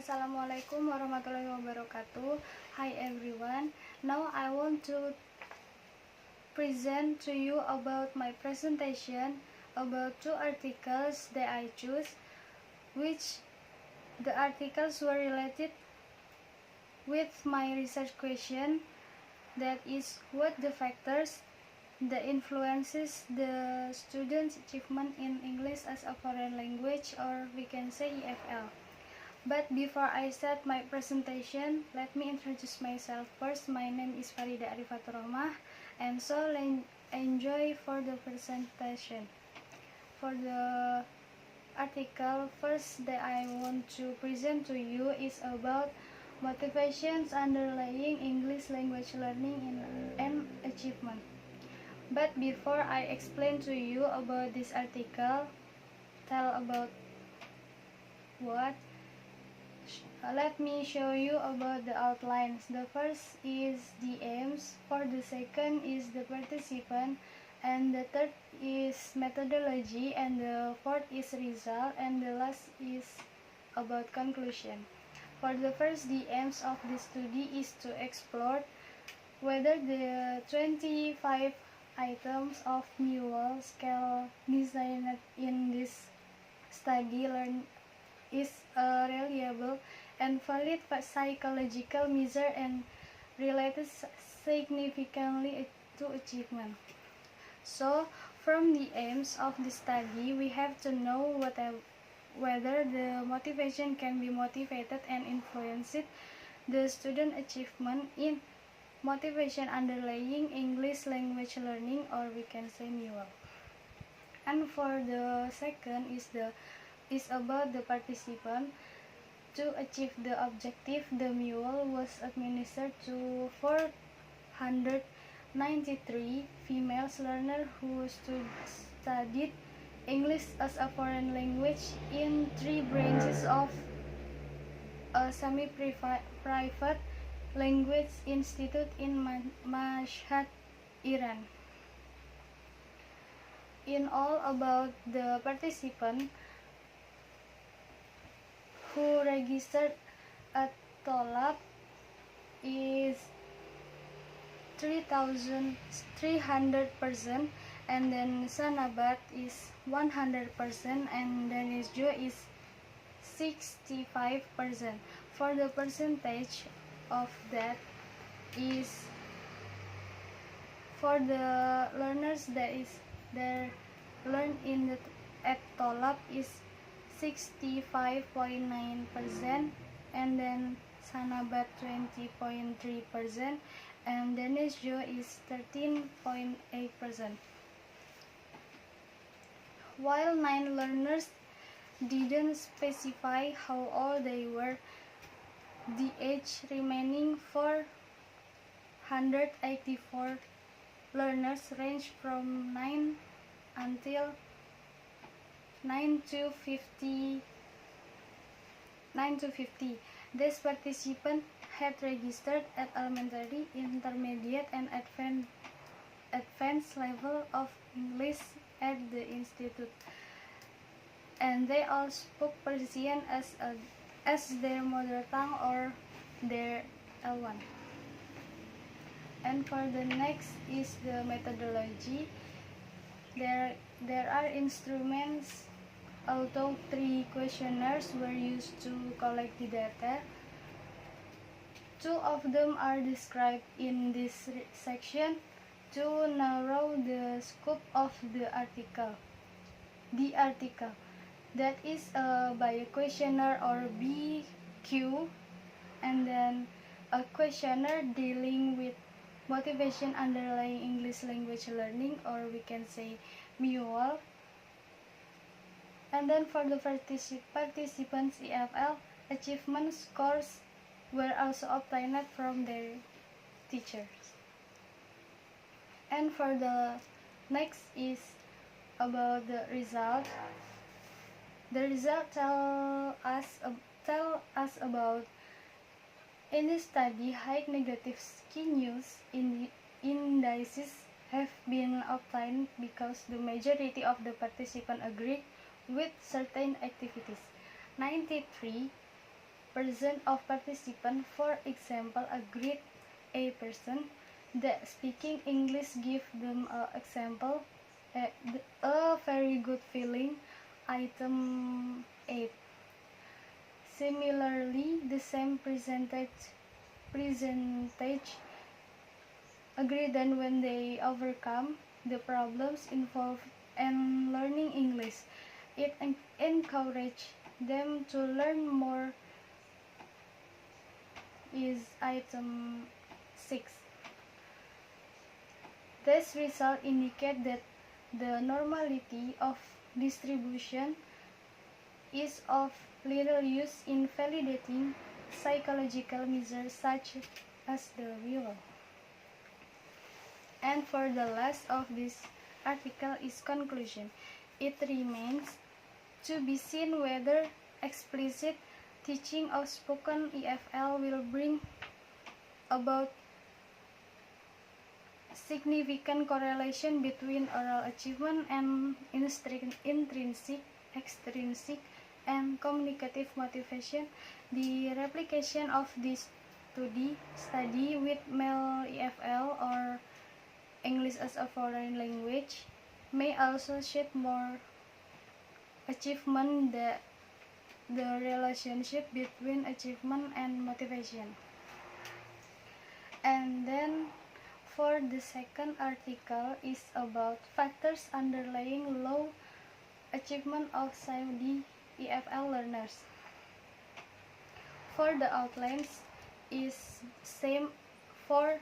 Assalamualaikum warahmatullahi wabarakatuh. Hi everyone. Now I want to present to you about my presentation about two articles that I choose, which the articles were related with my research question, that is what the factors that influences the students' achievement in English as a foreign language, or we can say EFL. But before I start my presentation, let me introduce myself first. My name is Farida Arifaturrohmah, and so enjoy for the presentation. For the article first that I want to present to you is about motivations underlying English language learning and achievement. But before I explain to you about this article, tell about what, let me show you about the outlines. The first is the aims, for the second is the participant, and the third is methodology, and the fourth is result, and the last is about conclusion. For the first, the aims of the study is to explore whether the 25 items of Newell scale designed in this study is reliable and valid psychological measure and related significantly to achievement. So, from the aims of the study, we have to know whether the motivation can be motivated and influenced the student achievement in motivation underlying English language learning, or we can say MUL. And for the second is about the participant. To achieve the objective, the MUL was administered to 493 female learners who studied English as a foreign language in 3 branches of a semi-private language institute in Mashhad, Iran. In all, about the participant who registered at Tolab is 3,300%, and then Sanabat is 100%, and then Isjo is 65%. For the percentage of that is for the learners that learn at Tolab is 65.9%, and then Sanabat 20.3%, and Danesjo is 13.8%. While 9 learners didn't specify how old they were, the age remaining 484 learners ranged from 9 to 50. These participants had registered at elementary, intermediate, and advanced level of English at the institute, and they all spoke Persian as their mother tongue or their L1. And for the next is the methodology. There are instruments, although 3 questionnaires were used to collect the data. 2 of them are described in this section to narrow the scope of the article. The article, that is by a questionnaire or BQ, and then a questionnaire dealing with motivation underlying English language learning, or we can say MUL. And then for the participants EFL, achievement scores were also obtained from their teachers. And for the next is about the result. The result tell us about, in this study, high negative key news indices have been obtained because the majority of the participants agree with certain activities. 93 of participants, for example, a grade A person that speaking English give them a example, a very good feeling, item 8. Similarly, the same percentage agree then when they overcome the problems involved in learning English. It encourages them to learn more is item 6. This result indicate that the normality of distribution is of little use in validating psychological measures such as the below. And for the last of this article is conclusion. It remains to be seen whether explicit teaching of spoken EFL will bring about significant correlation between oral achievement and intrinsic, extrinsic, and communicative motivation. The replication of this study with male EFL or English as a foreign language may also shed more achievement the relationship between achievement and motivation. And then for the second article is about factors underlying low achievement of Saudi EFL learners. For the outlines is same for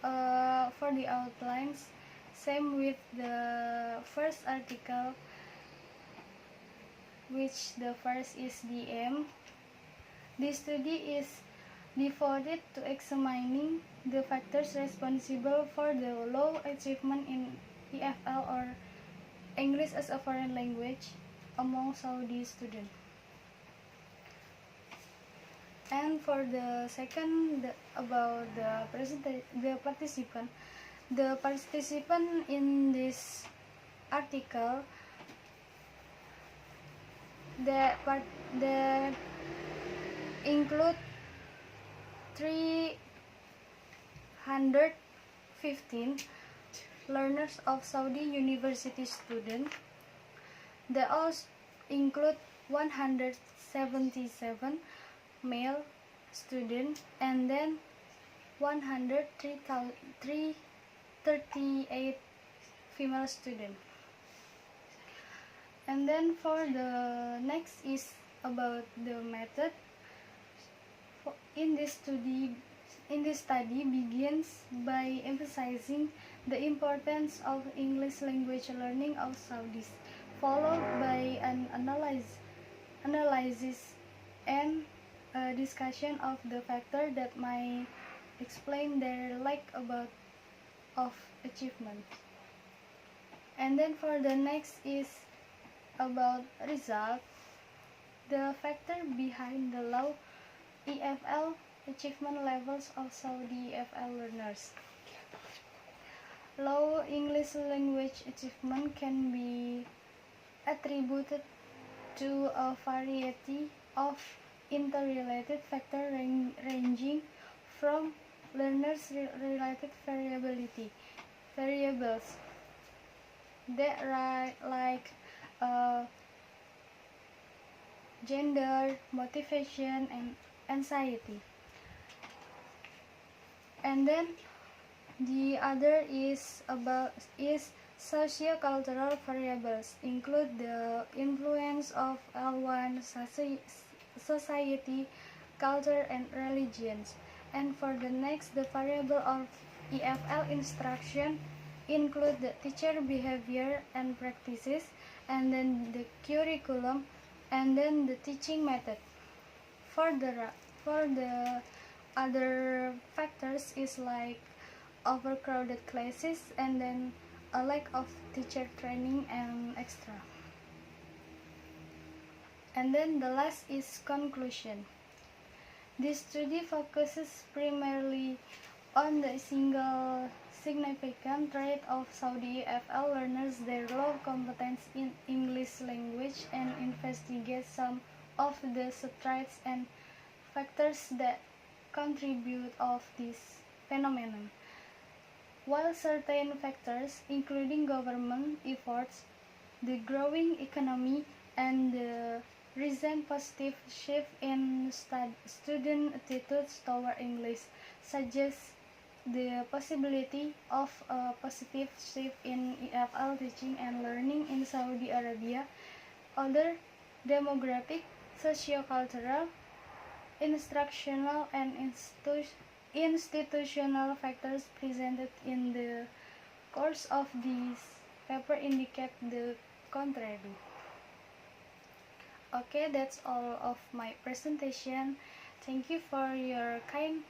the outlines same with the first article, which the first is the aim. This study is devoted to examining the factors responsible for the low achievement in EFL or English as a foreign language among Saudi students. And for the second, about the participant in this article, that include 315 learners of Saudi university students. They also include 177 male students and then 138 female students. And then for the next is about the method. In this study begins by emphasizing the importance of English language learning of Saudis, followed by an analysis and a discussion of the factors that might explain their lack of achievement. And then for the next is about result. The factor behind the low EFL achievement levels of Saudi EFL learners. Low English language achievement can be attributed to a variety of interrelated factors ranging from learners' related variables that like gender, motivation, and anxiety. And then the other is socio-cultural variables, include the influence of L1 society, culture, and religions. And for the next, the variable of EFL instruction include the teacher behavior and practices, and then the curriculum, and then the teaching method. For the other factors is like overcrowded classes and then a lack of teacher training and extra. And then the last is conclusion. This study focuses primarily on the single significant trait of Saudi EFL learners, their low competence in English language, and investigate some of the traits and factors that contribute of this phenomenon. While certain factors, including government efforts, the growing economy, and the recent positive shift in student attitudes toward English, suggest the possibility of a positive shift in EFL teaching and learning in Saudi Arabia. Other demographic, sociocultural, instructional, and institutional factors presented in the course of this paper indicate the contrary. Okay, that's all of my presentation. Thank you for your kind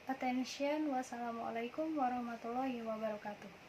attention. Wassalamualaikum warahmatullahi wabarakatuh.